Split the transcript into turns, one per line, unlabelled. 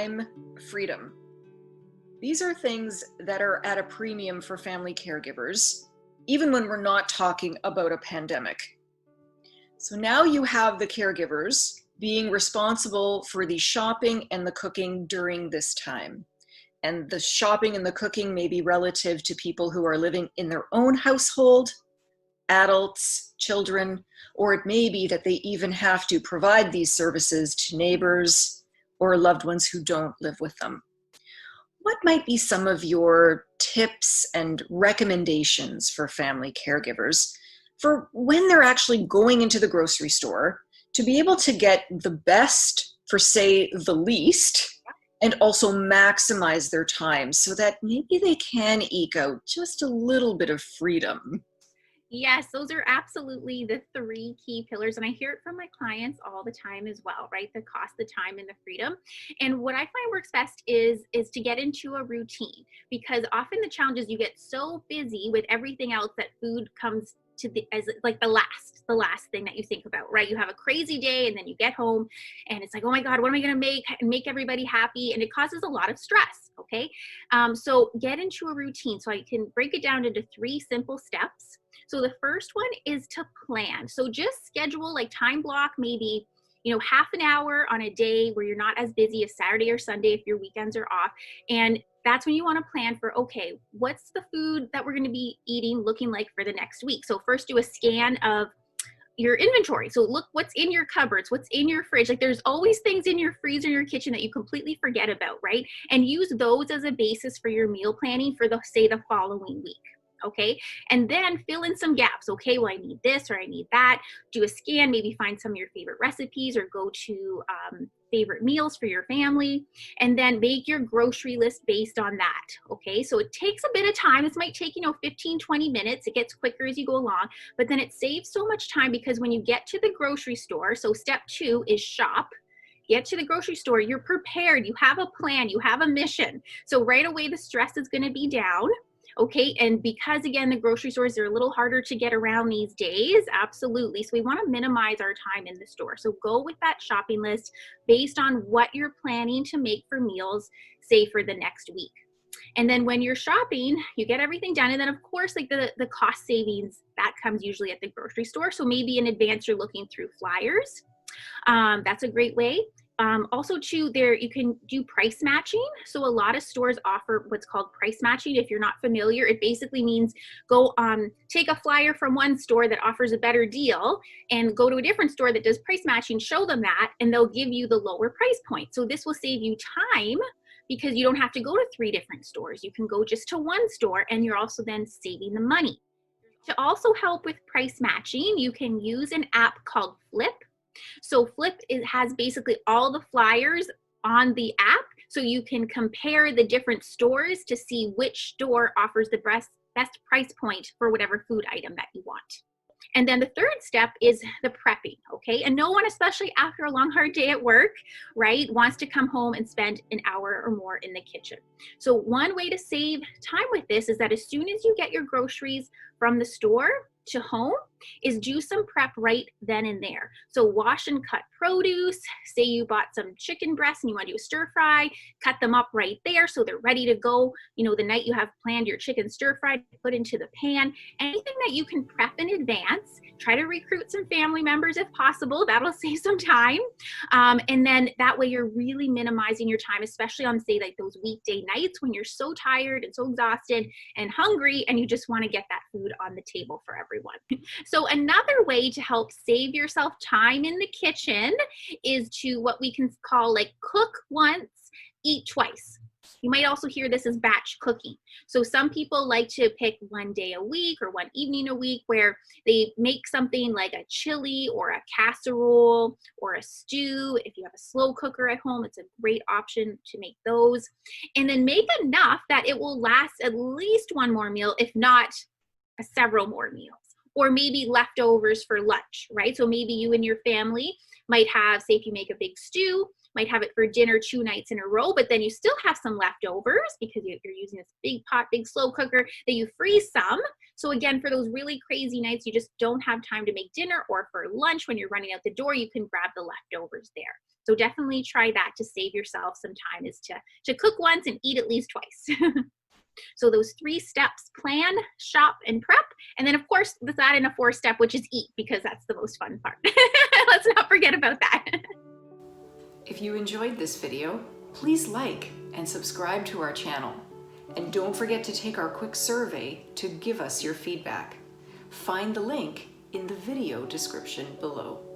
time, freedom. These are things that are at a premium for family caregivers, even when we're not talking about a pandemic. So now you have the caregivers being responsible for the shopping and the cooking during this time. And the shopping and the cooking may be relative to people who are living in their own household, adults, children, or it may be that they even have to provide these services to neighbors or loved ones who don't live with them. What might be some of your tips and recommendations for family caregivers for when they're actually going into the grocery store to be able to get the best for, say, the least, and also maximize their time so that maybe they can eke out just a little bit of freedom?
Yes, those are absolutely the three key pillars. And I hear it from my clients all the time as well, right? The cost, the time, and the freedom. And what I find works best is to get into a routine, because often the challenge is you get so busy with everything else that food comes to the as like the last thing that you think about, right? You have a crazy day and then you get home and it's like, oh my God, what am I gonna make and make everybody happy? And it causes a lot of stress. Okay. So get into a routine. So I can break it down into three simple steps. So the first one is to plan. So just schedule, like, time block, maybe, half an hour on a day where you're not as busy as Saturday or Sunday if your weekends are off. And that's when you want to plan for, okay, what's the food that we're going to be eating looking like for the next week? So first do a scan of your inventory. So look what's in your cupboards, what's in your fridge. Like, there's always things in your freezer, your kitchen that you completely forget about, right? And use those as a basis for your meal planning for the following week. Okay. And then fill in some gaps. Okay. Well, I need this or I need that. Do a scan, maybe find some of your favorite recipes or go to favorite meals for your family, and then make your grocery list based on that. Okay. So it takes a bit of time. This might take, 15, 20 minutes. It gets quicker as you go along, but then it saves so much time, because when you get to the grocery store, so step 2 is shop. Get to the grocery store, you're prepared, you have a plan, you have a mission. So right away, the stress is going to be down. Okay. And because, again, the grocery stores are a little harder to get around these days. Absolutely. So we want to minimize our time in the store. So go with that shopping list based on what you're planning to make for meals, say, for the next week. And then when you're shopping, you get everything done. And then, of course, like the cost savings, that comes usually at the grocery store. So maybe in advance, you're looking through flyers. That's a great way. Also too, there you can do price matching. So a lot of stores offer what's called price matching. If you're not familiar, it basically means go take a flyer from one store that offers a better deal and go to a different store that does price matching, show them that, and they'll give you the lower price point. So this will save you time, because you don't have to go to 3 different stores. You can go just to one store, and you're also then saving the money. To also help with price matching, you can use an app called Flip. So Flip has basically all the flyers on the app, so you can compare the different stores to see which store offers the best price point for whatever food item that you want. And then the third step is the prepping, okay? And no one, especially after a long, hard day at work, right, wants to come home and spend an hour or more in the kitchen. So one way to save time with this is that as soon as you get your groceries from the store to home, is do some prep right then and there. So wash and cut produce. Say you bought some chicken breasts and you want to do a stir fry, cut them up right there so they're ready to go. The night you have planned your chicken stir fry, put into the pan. Anything that you can prep in advance. Try to recruit some family members if possible. That'll save some time. And then that way you're really minimizing your time, especially on, say, like those weekday nights when you're so tired and so exhausted and hungry and you just want to get that food on the table for everyone. So another way to help save yourself time in the kitchen is to what we can call, like, cook once, eat twice. You might also hear this as batch cooking. So some people like to pick one day a week or one evening a week where they make something like a chili or a casserole or a stew. If you have a slow cooker at home, it's a great option to make those. And then make enough that it will last at least one more meal, if not several more meals. Or maybe leftovers for lunch, right? So maybe you and your family might have, say, if you make a big stew, might have it for dinner 2 nights in a row, but then you still have some leftovers because you're using this big pot, big slow cooker, that you freeze some. So again, for those really crazy nights, you just don't have time to make dinner, or for lunch when you're running out the door, you can grab the leftovers there. So definitely try that to save yourself some time, is to cook once and eat at least twice. So those 3 steps: plan, shop, and prep. And then of course, let's add in a 4th step, which is eat, because that's the most fun part. Let's not forget about that.
If you enjoyed this video, please like and subscribe to our channel. And don't forget to take our quick survey to give us your feedback. Find the link in the video description below.